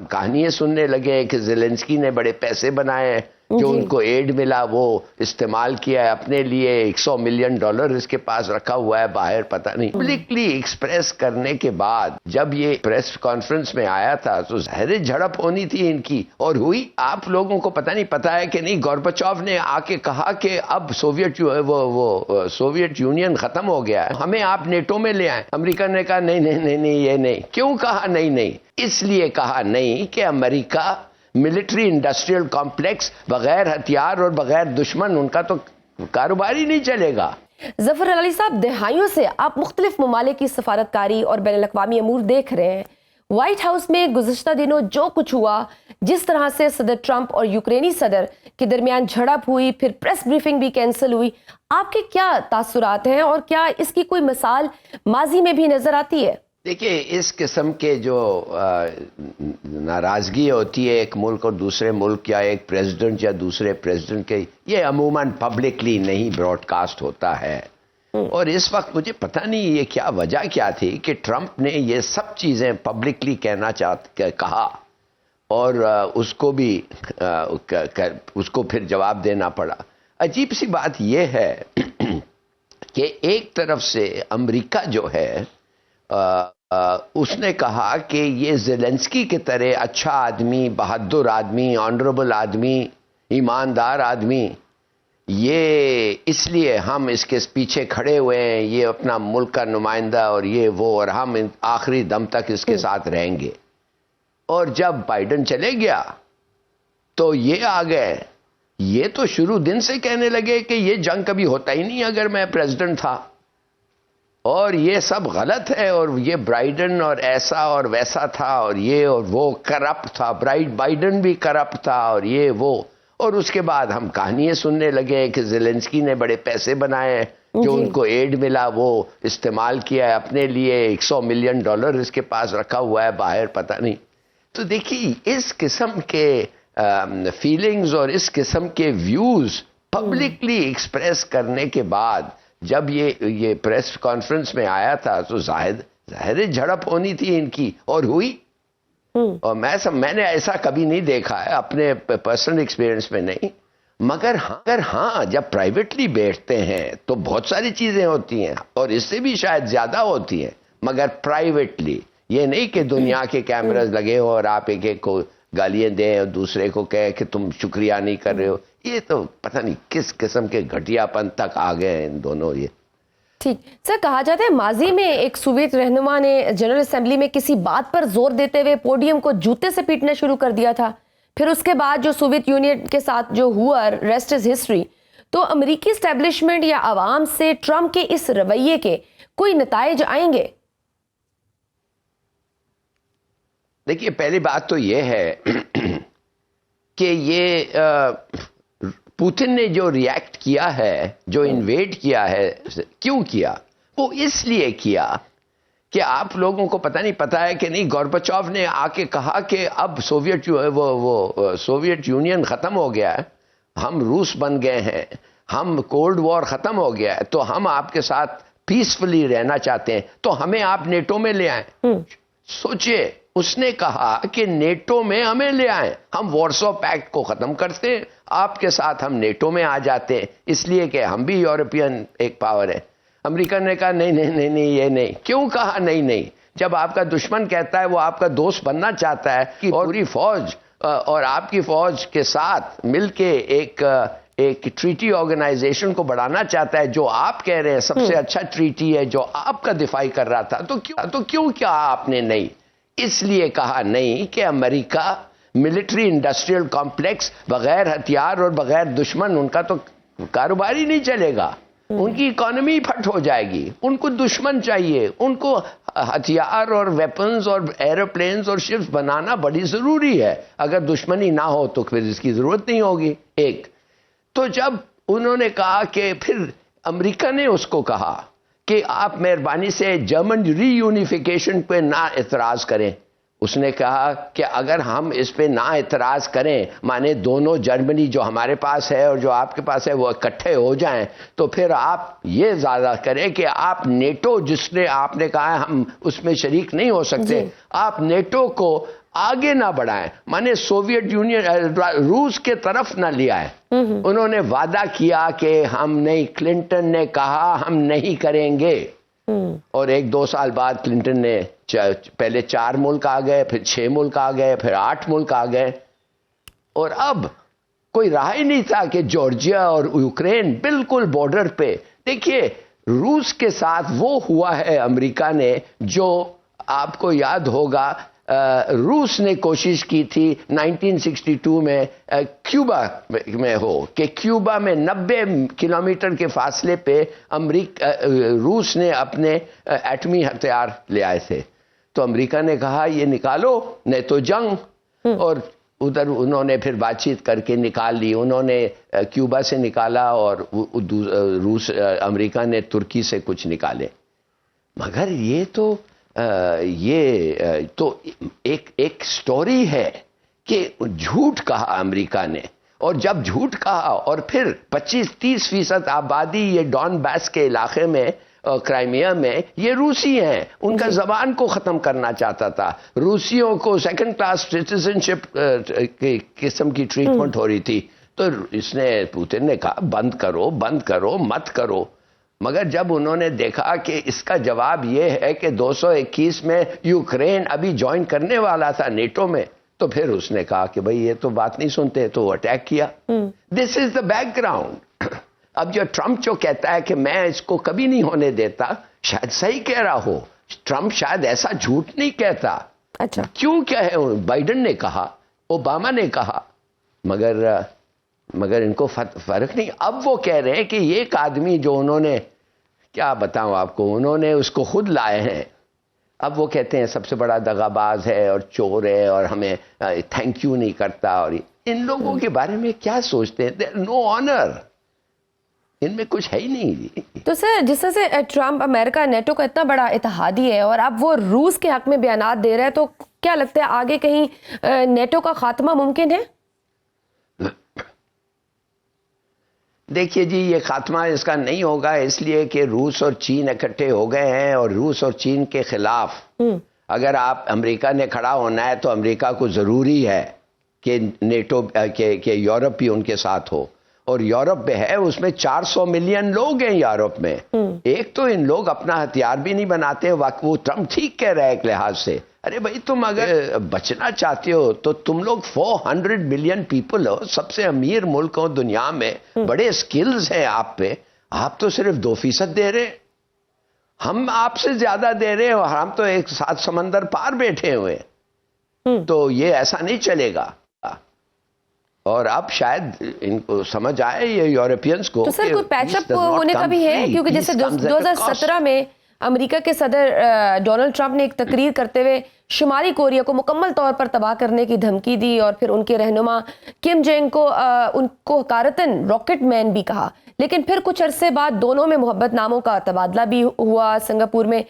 کہانیاں سننے لگے کہ زیلنسکی نے بڑے پیسے بنائے جو ان کو ایڈ ملا وہ استعمال کیا ہے اپنے لیے، $100 ملین اس کے پاس رکھا ہوا ہے باہر، پتہ نہیں پبلکلی ایکسپریس کرنے کے بعد جب یہ پریس کانفرنس میں آیا تھا تو ظاہر جھڑپ ہونی تھی ان کی، اور ہوئی۔ آپ لوگوں کو پتہ نہیں پتا ہے کہ نہیں، گورباچوف نے آ کے کہا کہ اب سوویت یونین ختم ہو گیا ہے، ہمیں آپ نیٹو میں لے آئیں۔ امریکہ نے کہا نہیں نہیں نہیں نہیں، یہ نہیں۔ کیوں کہا نہیں نہیں؟ اس لیے کہا نہیں کہ امریکہ ملٹری انڈسٹریل کمپلیکس بغیر ہتھیار اور بغیر دشمن ان کا تو کاروبار ہی نہیں چلے گا۔ ظفر علی صاحب، دہائیوں سے آپ مختلف ممالک کی سفارتکاری اور بین الاقوامی امور دیکھ رہے ہیں۔ وائٹ ہاؤس میں گزشتہ دنوں جو کچھ ہوا، جس طرح سے صدر ٹرمپ اور یوکرینی صدر کے درمیان جھڑپ ہوئی، پھر پریس بریفنگ بھی کینسل ہوئی، آپ کے کیا تاثرات ہیں اور کیا اس کی کوئی مثال ماضی میں بھی نظر آتی ہے؟ دیکھیے، اس قسم کے جو ناراضگی ہوتی ہے ایک ملک اور دوسرے ملک یا ایک پریزیڈنٹ یا دوسرے پریزیڈنٹ کے، یہ عموماً پبلکلی نہیں براڈ کاسٹ ہوتا ہے۔ اور اس وقت مجھے پتہ نہیں یہ کیا وجہ کیا تھی کہ ٹرمپ نے یہ سب چیزیں پبلکلی کہا اور اس کو بھی اس کو پھر جواب دینا پڑا۔ عجیب سی بات یہ ہے کہ ایک طرف سے امریکہ جو ہے اس نے کہا کہ یہ زیلنسکی کی طرح اچھا آدمی، بہادر آدمی، آنریبل آدمی، ایماندار آدمی، یہ اس لیے ہم اس کے پیچھے کھڑے ہوئے ہیں، یہ اپنا ملک کا نمائندہ اور یہ وہ، اور ہم آخری دم تک اس کے ساتھ رہیں گے۔ اور جب بائیڈن چلے گیا تو یہ آ گئے، یہ تو شروع دن سے کہنے لگے کہ یہ جنگ کبھی ہوتا ہی نہیں اگر میں پریزیڈنٹ تھا، اور یہ سب غلط ہے، اور یہ بائیڈن اور ایسا اور ویسا تھا، اور یہ اور وہ کرپٹ تھا، بائیڈن بھی کرپٹ تھا، اور یہ وہ۔ اور اس کے بعد ہم کہانیاں سننے لگے کہ زیلنسکی نے بڑے پیسے بنائے جو ان کو ایڈ ملا وہ استعمال کیا ہے اپنے لیے، $100 ملین اس کے پاس رکھا ہوا ہے باہر، پتہ نہیں۔ تو دیکھیے، اس قسم کے فیلنگز اور اس قسم کے ویوز پبلکلی ایکسپریس کرنے کے بعد جب یہ پریس کانفرنس میں آیا تھا تو ظاہر جھڑپ ہونی تھی ان کی، اور ہوئی۔ اور میں نے ایسا کبھی نہیں دیکھا ہے اپنے پرسنل ایکسپیرینس میں، نہیں، مگر ہاں جب پرائیویٹلی بیٹھتے ہیں تو بہت ساری چیزیں ہوتی ہیں اور اس سے بھی شاید زیادہ ہوتی ہیں، مگر پرائیویٹلی، یہ نہیں کہ دنیا کے کیمراز لگے ہو اور آپ ایک کو گالیاں دیں اور دوسرے کو کہے کہ تم شکریہ نہیں کر رہے ہو۔ یہ تو پتہ نہیں کس قسم کے گھٹیا پن تک آ گئے ہیں ان دونوں۔ یہ ٹھیک سر، کہا جاتا ہے ماضی میں ایک سوویت رہنما نے جنرل اسمبلی میں کسی بات پر زور دیتے ہوئے پوڈیم کو جوتے سے پیٹنا شروع کر دیا تھا، پھر اس کے بعد جو سوویت یونین کے ساتھ جو ہوا، ریسٹ از ہسٹری۔ تو امریکی اسٹیبلشمنٹ یا عوام سے ٹرمپ کے اس رویے کے کوئی نتائج آئیں گے؟ دیکھیے، پہلی بات تو یہ ہے کہ یہ پوتن نے جو ریئیکٹ کیا ہے، جو انویڈ کیا ہے، کیوں کیا؟ وہ اس لیے کیا کہ آپ لوگوں کو پتہ نہیں پتا ہے کہ نہیں، گورباچوف نے آ کے کہا کہ اب سوویت یونین ختم ہو گیا ہے، ہم روس بن گئے ہیں، ہم کولڈ وار ختم ہو گیا ہے، تو ہم آپ کے ساتھ پیسفلی رہنا چاہتے ہیں، تو ہمیں آپ نیٹو میں لے آئیں۔ سوچئے، اس نے کہا کہ نیٹو میں ہمیں لے آئیں، ہم وارسو پیکٹ کو ختم کرتے ہیں، آپ کے ساتھ ہم نیٹو میں آ جاتے ہیں، اس لیے کہ ہم بھی یورپین ایک پاور ہے۔ امریکہ نے کہا نہیں نہیں نہیں نہیں، یہ نہیں۔ کیوں کہا نہیں نہیں؟ جب آپ کا دشمن کہتا ہے وہ آپ کا دوست بننا چاہتا ہے کہ پوری فوج اور آپ کی فوج کے ساتھ مل کے ایک ٹریٹی آرگنائزیشن کو بڑھانا چاہتا ہے، جو آپ کہہ رہے ہیں سب سے اچھا ٹریٹی ہے جو آپ کا دفاع کر رہا تھا، تو کیوں کیا آپ نے نہیں؟ اس لیے کہا نہیں کہ امریکہ ملٹری انڈسٹریل کمپلیکس بغیر ہتھیار اور بغیر دشمن ان کا تو کاروبار ہی نہیں چلے گا، ان کی اکانومی پھٹ ہو جائے گی، ان کو دشمن چاہیے، ان کو ہتھیار اور ویپنز اور ایروپلینز اور شپس بنانا بڑی ضروری ہے، اگر دشمنی نہ ہو تو پھر اس کی ضرورت نہیں ہوگی۔ ایک تو جب انہوں نے کہا کہ پھر امریکہ نے اس کو کہا کہ آپ مہربانی سے جرمن ری یونیفیکیشن پہ نہ اعتراض کریں، اس نے کہا کہ اگر ہم اس پہ نہ اعتراض کریں، مانے دونوں جرمنی جو ہمارے پاس ہے اور جو آپ کے پاس ہے وہ اکٹھے ہو جائیں، تو پھر آپ یہ زیادہ کریں کہ آپ نیٹو، جس نے آپ نے کہا ہم اس میں شریک نہیں ہو سکتے، آپ نیٹو کو آگے نہ بڑھائیں, مانے سوویت یونین روس کے طرف نہ لے آئے. انہوں نے وعدہ کیا کہ ہم نہیں, کلنٹن نے کہا ہم نہیں کریں گے, اور 1-2 سال بعد کلنٹن نے پہلے 4 ملک آ گئے, پھر 6 ملک آ گئے, پھر 8 ملک آ گئے, اور اب کوئی راہ ہی نہیں تھا کہ جارجیا اور یوکرین بالکل بارڈر پہ. دیکھیے روس کے ساتھ وہ ہوا ہے امریکہ نے, جو آپ کو یاد ہوگا روس نے کوشش کی تھی 1962 میں کیوبا میں ہو, کہ کیوبا میں 90 کلومیٹر کے فاصلے پہ روس نے اپنے ایٹمی ہتھیار لے آئے تھے. تو امریکہ نے کہا یہ نکالو نہیں تو جنگ, اور ادھر انہوں نے پھر بات چیت کر کے نکال لی. انہوں نے کیوبا سے نکالا اور امریکہ نے ترکی سے کچھ نکالے. مگر یہ تو ایک سٹوری ہے کہ جھوٹ کہا امریکہ نے, اور جب جھوٹ کہا اور پھر 25-30% آبادی یہ ڈون باس کے علاقے میں, کرائمیا میں, یہ روسی ہیں, ان کا زبان کو ختم کرنا چاہتا تھا. روسیوں کو 2nd کلاس سٹیزنشپ قسم کی ٹریٹمنٹ ہو رہی تھی. تو اس نے, پوتن نے کہا بند کرو بند کرو مت کرو. مگر جب انہوں نے دیکھا کہ اس کا جواب یہ ہے کہ 221 میں یوکرین ابھی جوائن کرنے والا تھا نیٹو میں, تو پھر اس نے کہا کہ بھئی یہ تو بات نہیں سنتے, تو وہ اٹیک کیا. دس از دا بیک گراؤنڈ. اب جو ٹرمپ جو کہتا ہے کہ میں اس کو کبھی نہیں ہونے دیتا, شاید صحیح کہہ رہا ہو. ٹرمپ شاید ایسا جھوٹ نہیں کہتا. اچھا کیوں کہے, بائیڈن نے کہا, اوباما نے کہا, مگر ان کو فرق نہیں. اب وہ کہہ رہے ہیں کہ یہ ایک آدمی جو انہوں نے, کیا بتاؤں آپ کو, انہوں نے اس کو خود لائے ہیں. اب وہ کہتے ہیں سب سے بڑا دغاباز ہے اور چور ہے اور ہمیں تھینک یو نہیں کرتا. اور ان لوگوں کے بارے میں کیا سوچتے ہیں؟ نو آنر, ان میں کچھ ہے ہی نہیں. تو سر جس طرح سے ٹرمپ امریکہ نیٹو کا اتنا بڑا اتحادی ہے اور اب وہ روس کے حق میں بیانات دے رہا ہے, تو کیا لگتا ہے آگے کہیں نیٹو کا خاتمہ ممکن ہے؟ دیکھیے جی, یہ خاتمہ اس کا نہیں ہوگا, اس لیے کہ روس اور چین اکٹھے ہو گئے ہیں, اور روس اور چین کے خلاف اگر امریکہ نے کھڑا ہونا ہے تو امریکہ کو ضروری ہے کہ نیٹو کہ یورپ بھی ان کے ساتھ ہو. اور یورپ میں ہے, اس میں 400 ملین لوگ ہیں یورپ میں. ایک تو ان لوگ اپنا ہتھیار بھی نہیں بناتے. وہ ٹرمپ ٹھیک کہہ رہا ہے ایک لحاظ سے, ارے بھائی تم اگر بچنا چاہتے ہو تو تم لوگ 400 ملین پیپل ہو, سب سے امیر ملک ہو دنیا میں, بڑے سکلز ہیں آپ پہ, آپ تو صرف 2% دے رہے, ہم آپ سے زیادہ دے رہے ہیں, اور ہم تو ایک ساتھ سمندر پار بیٹھے ہوئے. تو یہ ایسا نہیں چلے گا. اور اب شاید ان کو سمجھ آئے یہ یورپینز کو. تو سر کوئی پیچ اپ ہونے کا بھی ہے, کیونکہ جیسے 2017 میں امریکہ کے صدر ڈونلڈ ٹرمپ نے ایک تقریر کرتے ہوئے شمالی کوریا کو مکمل طور پر تباہ کرنے کی دھمکی دی, اور پھر ان کے رہنما کم جونگ کو ان کو حقارتاً راکٹ مین بھی کہا. لیکن پھر کچھ عرصے بعد دونوں میں محبت ناموں کا تبادلہ بھی ہوا, سنگاپور میں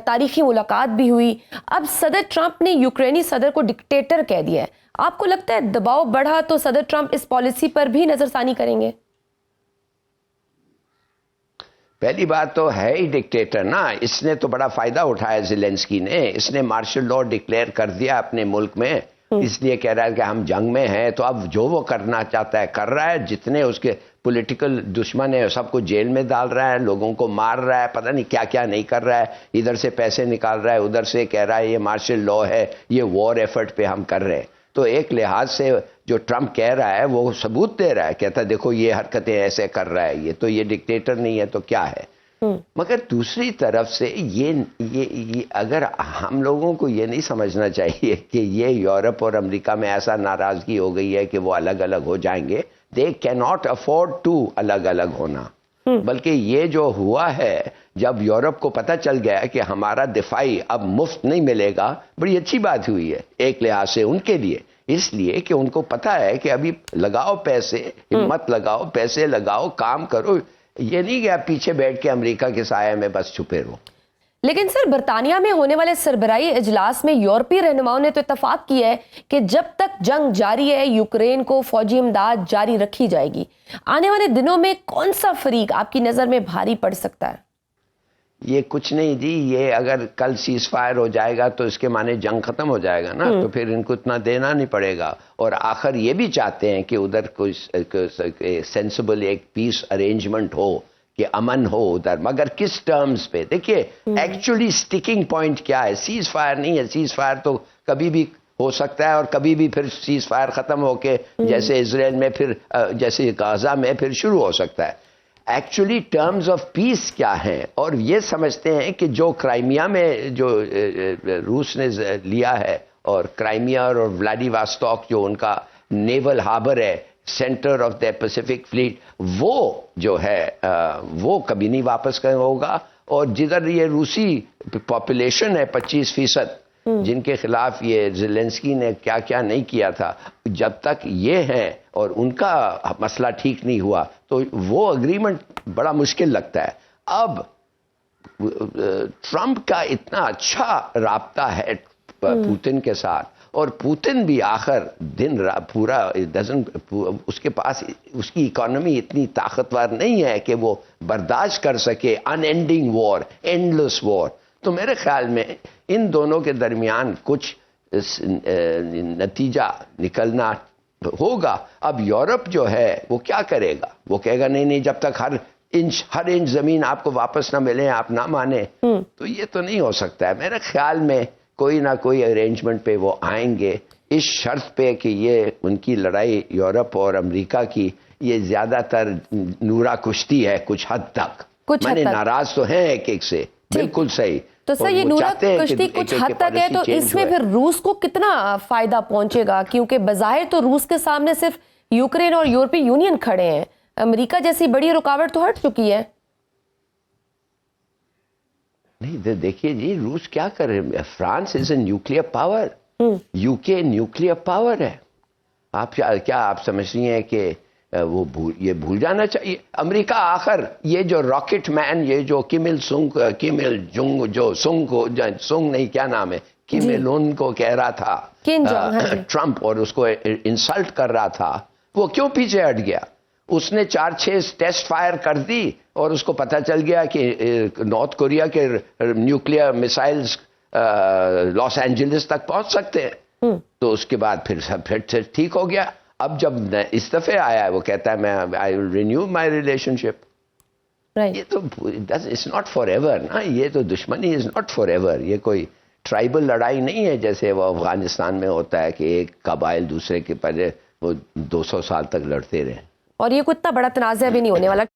تاریخی ملاقات بھی ہوئی. اب صدر ٹرمپ نے یوکرینی صدر کو ڈکٹیٹر کہہ دیا ہے. آپ کو لگتا ہے دباؤ بڑھا تو صدر ٹرمپ اس پالیسی پر بھی نظر ثانی کریں گے؟ پہلی بات تو ہے ہی ڈکٹیٹر نا, اس نے تو بڑا فائدہ اٹھایا زیلنسکی نے. اس نے مارشل لاء ڈکلیئر کر دیا اپنے ملک میں, اس لیے کہہ رہا ہے کہ ہم جنگ میں ہیں, تو اب جو وہ کرنا چاہتا ہے کر رہا ہے. جتنے اس کے پولیٹیکل دشمن ہیں سب کو جیل میں ڈال رہا ہے, لوگوں کو مار رہا ہے, پتہ نہیں کیا کیا نہیں کر رہا ہے. ادھر سے پیسے نکال رہا ہے, ادھر سے کہہ رہا ہے یہ مارشل لاء ہے, یہ وار ایفرٹ پہ ہم کر رہے ہیں. تو ایک لحاظ سے جو ٹرمپ کہہ رہا ہے وہ ثبوت دے رہا ہے, کہتا ہے دیکھو یہ حرکتیں ایسے کر رہا ہے, یہ تو یہ ڈکٹیٹر نہیں ہے تو کیا ہے. مگر دوسری طرف سے یہ اگر ہم لوگوں کو یہ نہیں سمجھنا چاہیے کہ یہ یورپ اور امریکہ میں ایسا ناراضگی ہو گئی ہے کہ وہ الگ الگ ہو جائیں گے. دے کی ناٹ افورڈ ٹو الگ الگ ہونا. بلکہ یہ جو ہوا ہے, جب یورپ کو پتہ چل گیا کہ ہمارا دفاعی اب مفت نہیں ملے گا, بڑی اچھی بات ہوئی ہے ایک لحاظ سے ان کے لیے, اس لیے کہ ان کو پتہ ہے کہ ابھی لگاؤ پیسے, ہمت لگاؤ, پیسے لگاؤ, کام کرو. یہ نہیں کہ آپ پیچھے بیٹھ کے امریکہ کے سائے میں بس چھپے رہو. لیکن سر برطانیہ میں ہونے والے سربراہی اجلاس میں یورپی رہنماؤں نے تو اتفاق کیا ہے کہ جب تک جنگ جاری ہے یوکرین کو فوجی امداد جاری رکھی جائے گی. آنے والے دنوں میں کون سا فریق آپ کی نظر میں بھاری پڑ سکتا ہے؟ یہ کچھ نہیں جی، یہ اگر کل سیز فائر ہو جائے گا تو اس کے معنی جنگ ختم ہو جائے گا نا، تو پھر ان کو اتنا دینا نہیں پڑے گا. اور آخر یہ بھی چاہتے ہیں کہ ادھر کوئی سینسیبل ایک پیس ارینجمنٹ ہو، کہ امن ہو ادھر، مگر کس ٹرمز پہ؟ دیکھیے ایکچولی سٹکنگ پوائنٹ کیا ہے؟ سیز فائر نہیں ہے. سیز فائر تو کبھی بھی ہو سکتا ہے، اور کبھی بھی پھر سیز فائر ختم ہو کے جیسے اسرائیل میں پھر جیسے غزہ میں پھر شروع ہو سکتا ہے. ایکچولی ٹرمز آف پیس کیا ہیں؟ اور یہ سمجھتے ہیں کہ جو کرائمیا میں جو روس نے لیا ہے، اور کرائمیا اور ولاڈی واسٹاک جو ان کا نیول ہاربر ہے، centre of the Pacific flat, وہ جو ہے وہ کبھی نہیں واپس ہوگا. اور جدھر یہ روسی پاپولیشن ہے 25%، جن کے خلاف یہ زیلنسکی نے کیا کیا نہیں کیا تھا، جب تک یہ ہیں اور ان کا مسئلہ ٹھیک نہیں ہوا تو وہ اگریمنٹ بڑا مشکل لگتا ہے. اب ٹرمپ کا اتنا اچھا رابطہ ہے پوتن کے ساتھ، اور پوتن بھی آخر دن پورا اس کے پاس اس کی اکانومی اتنی طاقتور نہیں ہے کہ وہ برداشت کر سکے ان اینڈنگ وار، اینڈلیس وار. تو میرے خیال میں ان دونوں کے درمیان کچھ نتیجہ نکلنا ہوگا. اب یورپ جو ہے وہ کیا کرے گا؟ وہ کہے گا نہیں جب تک ہر انچ زمین آپ کو واپس نہ ملے آپ نہ مانیں. تو یہ تو نہیں ہو سکتا ہے. میرے خیال میں کوئی نہ کوئی ارینجمنٹ پہ وہ آئیں گے، اس شرط پہ کہ یہ ان کی لڑائی یورپ اور امریکہ کی یہ زیادہ تر نورا کشتی ہے کچھ حد تک. میں ناراض تو ہیں ایک سے، بالکل صحیح. تو سر یہ نورا کشتی کچھ حد تک ہے، تو اس میں پھر روس کو کتنا فائدہ پہنچے گا؟ کیونکہ بظاہر تو روس کے سامنے صرف یوکرین اور یورپی یونین کھڑے ہیں، امریکہ جیسی بڑی رکاوٹ تو ہٹ چکی ہے. نہیں دیکھیے جی، روس کیا کر رہے؟ France is a nuclear power, you کے نیوکلیر پاور ہے. آپ کیا آپ سمجھ رہی ہیں کہ وہ یہ بھول جانا چاہیے؟ امریکہ آخر یہ جو راکٹ مین، یہ جو کم il جنگ جو سنگ نہیں کیا نام ہے، کم il ان کو کہہ رہا تھا ٹرمپ، اور اس کو انسلٹ کر رہا تھا، وہ کیوں پیچھے ہٹ گیا؟ اس نے 4-6 ٹیسٹ فائر کر دی، اور اس کو پتہ چل گیا کہ نارتھ کوریا کے نیوکلیر میسائلز لاس اینجلس تک پہنچ سکتے ہیں. تو اس کے بعد پھر ٹھیک ہو گیا. اب جب اس دفعہ آیا ہے وہ کہتا ہے میں آئی ول رینیو مائی ریلیشن شپ. یہ تو اٹس ناٹ فار ایور نا، یہ تو دشمنی از ناٹ فار ایور. یہ کوئی ٹرائبل لڑائی نہیں ہے جیسے وہ افغانستان میں ہوتا ہے کہ ایک قبائل دوسرے کے پہلے وہ 200 سال تک لڑتے رہے. اور یہ کوئی اتنا بڑا تنازع بھی نہیں ہونے والا.